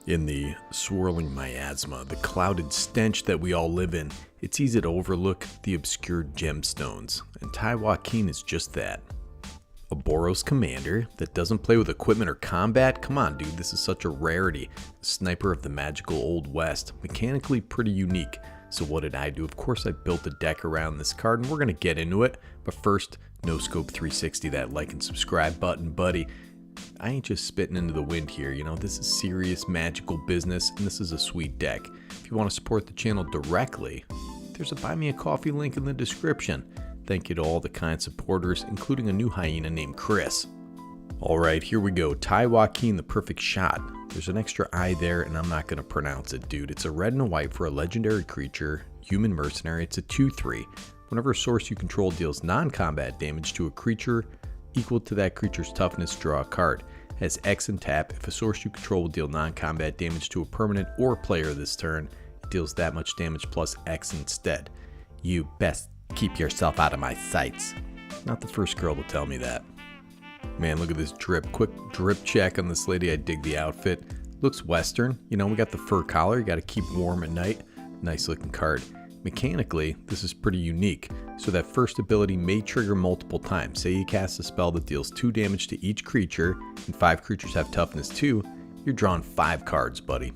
In the swirling miasma, the clouded stench that we all live in, it's easy to overlook the obscured gemstones, and Taii Wakeen is just that. A Boros commander that doesn't play with equipment or combat? Come on, dude, this is such a rarity. A sniper of the magical Old West, mechanically pretty unique. So what did I do? Of course I built a deck around this card, and we're going to get into it. But first, no scope 360 that like and subscribe button, buddy. I ain't just spitting into the wind here, you know, this is serious magical business, and this is a sweet deck. If you want to support the channel directly, there's a Buy Me a Coffee link in the description. Thank you to all the kind supporters, including a new hyena named Chris. Alright, here we go. Taii Wakeen, the perfect shot. There's an extra I there, and I'm not going to pronounce it, dude. It's a red and a white for a legendary creature, human mercenary. It's a 2/3. Whenever a source you control deals non-combat damage to a creature equal to that creature's toughness, draw a card. Has X and tap. If a source you control will deal non-combat damage to a permanent or player this turn, it deals that much damage plus X instead. You best keep yourself out of my sights. Not the first girl to tell me that. Man, look at this drip. Quick drip check on this lady. I dig the outfit. Looks Western. You know, we got the fur collar. You got to keep warm at night. Nice looking card. Mechanically, this is pretty unique. So that first ability may trigger multiple times. Say you cast a spell that deals 2 damage to each creature, and 5 creatures have toughness 2, you're drawing 5 cards, buddy.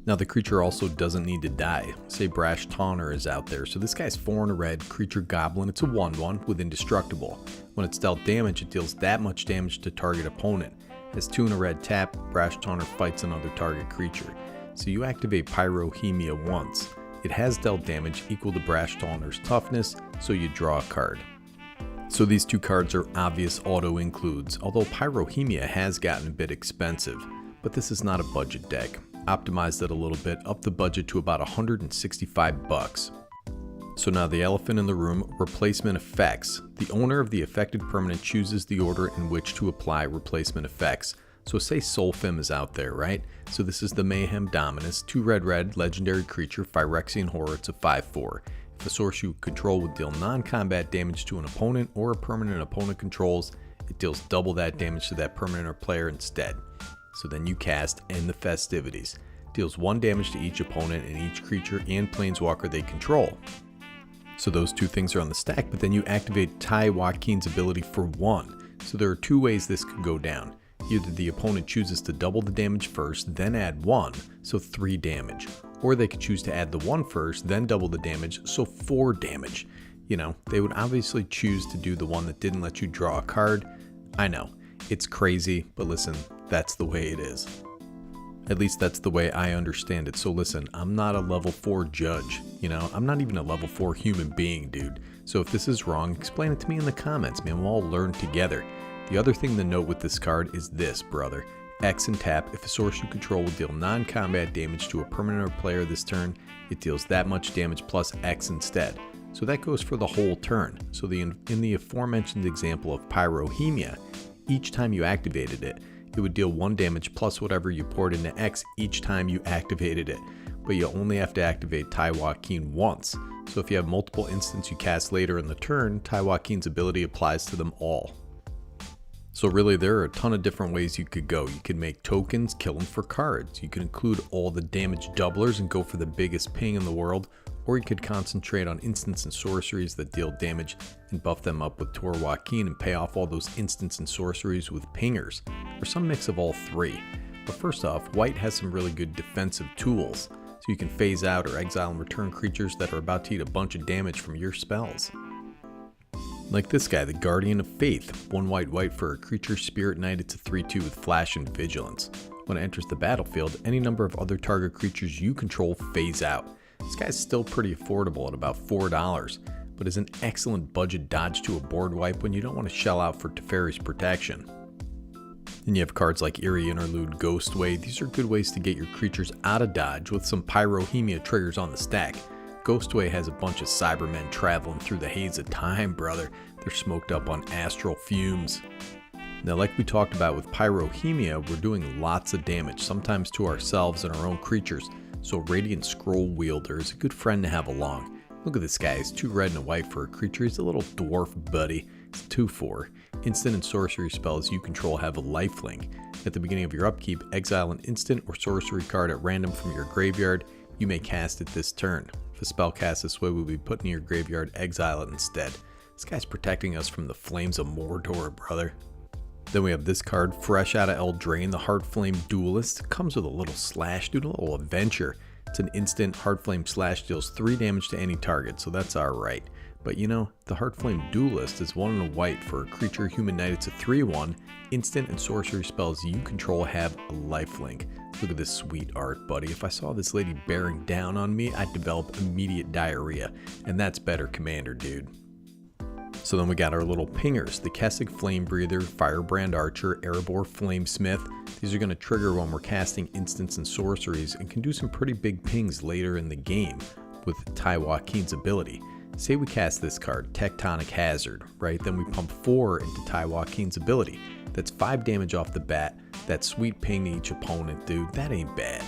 Now the creature also doesn't need to die. Say Brash Taunter is out there. So this guy's 4 and a red, creature goblin. It's a 1/1 with indestructible. When it's dealt damage, it deals that much damage to target opponent. Has 2 and a red tap, Brash Taunter fights another target creature. So you activate Pyrohemia once. It has dealt damage equal to Brash Taunter's toughness, so you draw a card. So these 2 cards are obvious auto includes, although Pyrohemia has gotten a bit expensive. But this is not a budget deck. Optimized it a little bit, up the budget to about $165. So now the elephant in the room, replacement effects. The owner of the affected permanent chooses the order in which to apply replacement effects. So say Solfim is out there, right? So this is the Mayhem Dominus, 2 red, legendary creature, Phyrexian Horror. It's a 5/4. If a source you control would deal non-combat damage to an opponent or a permanent opponent controls, it deals double that damage to that permanent or player instead. So then you cast End the Festivities. Deals 1 damage to each opponent and each creature and planeswalker they control. So those 2 things are on the stack, but then you activate Taii Wakeen's ability for 1. So there are 2 ways this could go down. Either the opponent chooses to double the damage first, then add 1, so 3 damage. Or they could choose to add the 1 first, then double the damage, so 4 damage. You know, they would obviously choose to do the one that didn't let you draw a card. I know, it's crazy, but listen, that's the way it is. At least that's the way I understand it. So listen, I'm not a level 4 judge. You know, I'm not even a level 4 human being, dude. So if this is wrong, explain it to me in the comments, man. We'll all learn together. The other thing to note with this card is this, brother. X and tap. If a source you control will deal non-combat damage to a permanent or player this turn, it deals that much damage plus X instead. So that goes for the whole turn. So in the aforementioned example of Pyrohemia, each time you activated it, it would deal 1 damage plus whatever you poured into X each time you activated it. But you only have to activate Taii Wakeen once. So if you have multiple instants you cast later in the turn, Taii Wakeen's ability applies to them all. So really there are a ton of different ways you could go. You could make tokens, kill them for cards. You could include all the damage doublers and go for the biggest ping in the world. Or you could concentrate on instants and sorceries that deal damage and buff them up with Taii Wakeen and pay off all those instants and sorceries with pingers. Or some mix of all 3. But first off, white has some really good defensive tools. So you can phase out or exile and return creatures that are about to eat a bunch of damage from your spells. Like this guy, the Guardian of Faith. 1 white for a creature, Spirit Knight. It's a 3/2 with Flash and Vigilance. When it enters the battlefield, any number of other target creatures you control phase out. This guy's still pretty affordable at about $4, but is an excellent budget dodge to a board wipe when you don't want to shell out for Teferi's protection. Then you have cards like Eerie Interlude, Ghostway. These are good ways to get your creatures out of dodge with some Pyrohemia triggers on the stack. Ghostway has a bunch of Cybermen traveling through the haze of time, brother. They're smoked up on astral fumes. Now, like we talked about with Pyrohemia, we're doing lots of damage, sometimes to ourselves and our own creatures. So Radiant Scroll Wielder is a good friend to have along. Look at this guy, he's 2 red and a white for a creature. He's a little dwarf buddy. It's 2/4. Instant and sorcery spells you control have a lifelink. At the beginning of your upkeep, exile an instant or sorcery card at random from your graveyard. You may cast it this turn. If a spell cast this way will be put in your graveyard, exile it instead. This guy's protecting us from the flames of Mordor, brother. Then we have this card, fresh out of Eldraine, the Heartflame Duelist. Comes with a little slash, dude, a little adventure. It's an instant. Heartflame Slash deals 3 damage to any target, so that's alright. But you know, the Heartflame Duelist is 1 and a white for a creature human knight. It's a 3/1. Instant and sorcery spells you control have a lifelink. Look at this sweet art, buddy. If I saw this lady bearing down on me, I'd develop immediate diarrhea. And that's better Commander, dude. So then we got our little pingers, the Kessig Flame Breather, Firebrand Archer, Erebor Flamesmith. These are going to trigger when we're casting instants and sorceries and can do some pretty big pings later in the game with Taii Wakeen's ability. Say we cast this card, Tectonic Hazard, right? Then we pump 4 into Taii Wakeen's ability. That's 5 damage off the bat. That sweet ping to each opponent, dude. That ain't bad.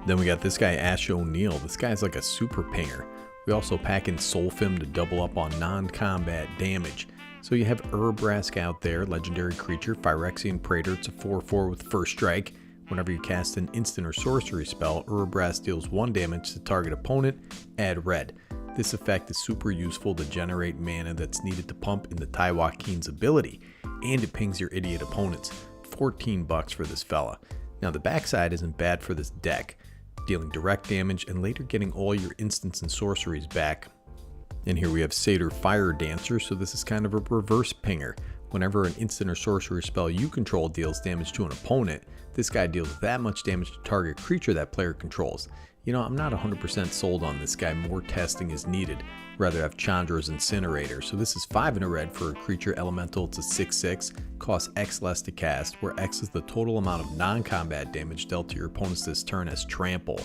Then we got this guy, Ash O'Neil. This guy's like a super pinger. We also pack in Soulfim to double up on non-combat damage. So you have Urabrask out there, legendary creature, Phyrexian Praetor. It's a 4/4 with first strike. Whenever you cast an instant or sorcery spell, Urabrask deals 1 damage to target opponent, add red. This effect is super useful to generate mana that's needed to pump into Taii Wakeen's ability, and it pings your idiot opponents. $14 for this fella. Now the backside isn't bad for this deck, dealing direct damage and later getting all your instants and sorceries back. And here we have Satyr Fire Dancer, so this is kind of a reverse pinger. Whenever an instant or sorcery spell you control deals damage to an opponent, this guy deals that much damage to target creature that player controls. You know, I'm not 100% sold on this guy. More testing is needed. Rather have Chandra's Incinerator. So this is 5 and a red for a creature elemental. It's a 6/6. Costs X less to cast, where X is the total amount of non-combat damage dealt to your opponents this turn as trample.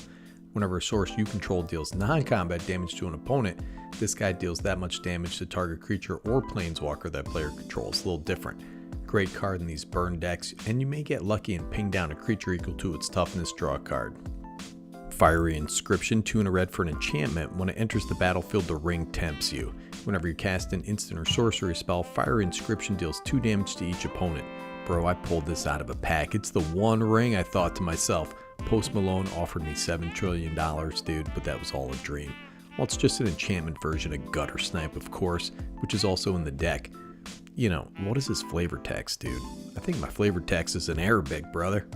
Whenever a source you control deals non-combat damage to an opponent, this guy deals that much damage to target creature or planeswalker that player controls. A little different. Great card in these burn decks, and you may get lucky and ping down a creature equal to its toughness, draw a card. Fiery Inscription, 2 and a red for an enchantment. When it enters the battlefield, the ring tempts you. Whenever you cast an instant or sorcery spell, Fiery Inscription deals 2 damage to each opponent. Bro, I pulled this out of a pack. It's the one ring. I thought to myself, Post Malone offered me $7 trillion, dude, but that was all a dream. Well, it's just an enchantment version of Gutter Snipe, of course, which is also in the deck. You know, what is this flavor text, dude? I think my flavor text is in Arabic, brother.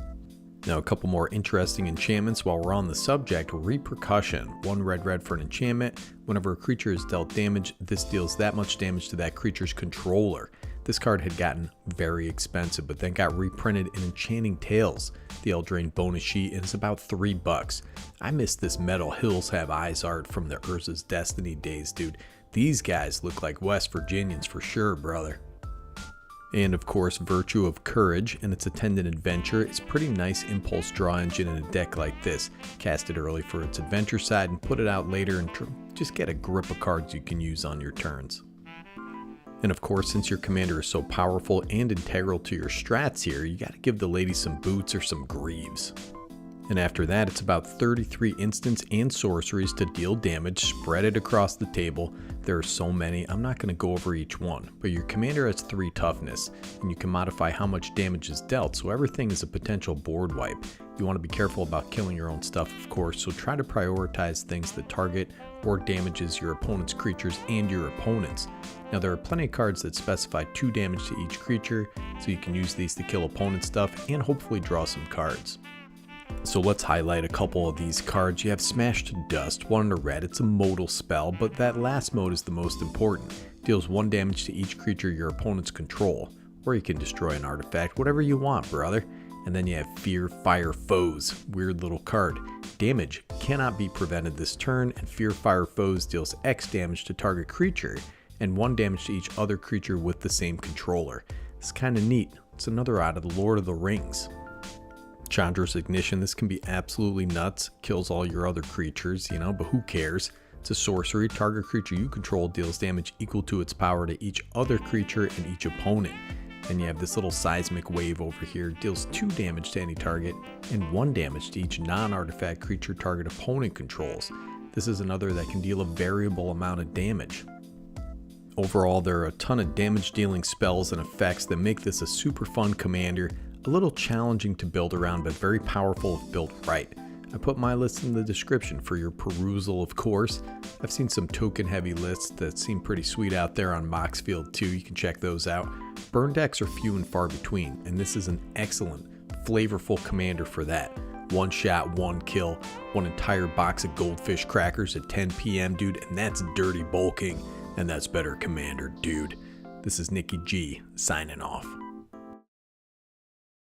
Now, a couple more interesting enchantments while we're on the subject. Repercussion, 1 red for an enchantment. Whenever a creature is dealt damage, this deals that much damage to that creature's controller. This card had gotten very expensive, but then got reprinted in Enchanting Tales, the Eldraine bonus sheet, and it's about $3. I missed this Metal Hills Have Eyes art from the Urza's Destiny days, dude. These guys look like West Virginians for sure, brother. And of course, Virtue of Courage and its attendant adventure is pretty nice impulse draw engine in a deck like this. Cast it early for its adventure side and put it out later and just get a grip of cards you can use on your turns. And of course, since your commander is so powerful and integral to your strats here, you gotta give the lady some boots or some greaves. And after that, it's about 33 instants and sorceries to deal damage, spread it across the table. There are so many, I'm not going to go over each one, but your commander has 3 toughness, and you can modify how much damage is dealt, so everything is a potential board wipe. You want to be careful about killing your own stuff, of course, so try to prioritize things that target or damages your opponent's creatures and your opponents. Now, there are plenty of cards that specify 2 damage to each creature, so you can use these to kill opponent stuff and hopefully draw some cards. So let's highlight a couple of these cards. You have Smash to Dust, 1 and a red. It's a modal spell, but that last mode is the most important. Deals 1 damage to each creature your opponents control, or you can destroy an artifact, whatever you want, brother. And then you have Fear Fire Foes, weird little card. Damage cannot be prevented this turn, and Fear Fire Foes deals X damage to target creature, and 1 damage to each other creature with the same controller. It's kind of neat. It's another out of the Lord of the Rings. Chandra's Ignition, this can be absolutely nuts, kills all your other creatures, you know, but who cares? It's a sorcery, target creature you control deals damage equal to its power to each other creature and each opponent. Then you have this little Seismic Wave over here, deals 2 damage to any target and 1 damage to each non-artifact creature target opponent controls. This is another that can deal a variable amount of damage. Overall, there are a ton of damage dealing spells and effects that make this a super fun commander, a little challenging to build around but very powerful if built right. I put my list in the description for your perusal, of course. I've seen some token heavy lists that seem pretty sweet out there on Moxfield too, you can check those out. Burn decks are few and far between, and this is an excellent, flavorful commander for that. One shot, one kill, one entire box of goldfish crackers at 10 p.m. dude, and that's dirty bulking, and that's better commander, dude. This is Nikki G, signing off.